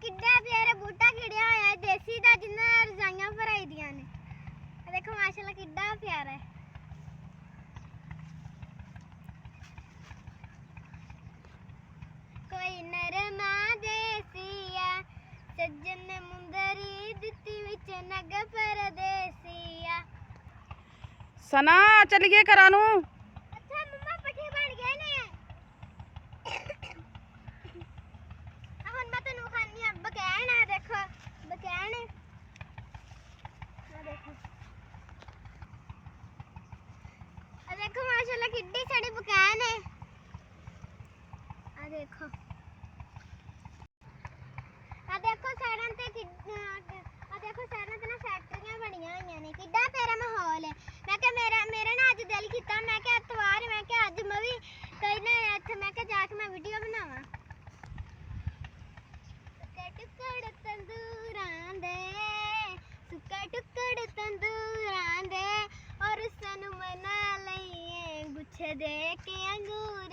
किड्डा प्यारा बूटा खिड़िया होया है देसी दा जिन्ना रजाइयां भराई दियां ने। देखो माशाल्लाह किड्डा प्यारा है। कोई नरमा देसिया सज्जन ने मुंदरी दित्ती विच नग परदेसिया। सना चलिए घरा नू। अच्छा मम्मा पट्ठे बन गए ने। ਹੁਣ ਮੈਂ ਤੁਹਾਨੂੰ ਖਾਣੀ ਆ ਬਕੈਣ ਆ ਦੇਖੋ ਬਕੈਣ ਆ ਦੇਖੋ ਮਾਸ਼ਾਅੱਲਾ ਕਿੱਡੀ ਸਾਡੀ ਬਕੈਣ ਹੈ ਆ ਦੇਖੋ ਸਾਈਡਾਂ ਤੇ ਆ ਦੇਖੋ ਸਾਈਡਾਂ ਤੇ ਨਾ ਫੈਕਟਰੀਆਂ ਬਣੀਆਂ ਹੋਈਆਂ ਨੇ ਕਿੱਡਾ ਪਿਆਰਾ ਮਾਹੌਲ ਹੈ। ਮੈਂ ਕਿਹਾ ਮੇਰਾ ਨਾ ਅੱਜ ਦਿਲ ਕੀਤਾ ਮੈਂ ਕਿਹਾ ਇਤਵਾਰ ਮੈਂ ਕਿਹਾ ਅੱਜ ਮੈਂ ਵੀ ਕਈ ਨਾ ਇੱਥੇ ਮੈਂ ਕਿਹਾ ਜਾ ਕੇ ਮੈਂ ਵੀਡੀਓ ਬਣਾਵਾਂ। टुकड़ तंदूरां दे और सन मना लईए गुच्छे दे के अंगूर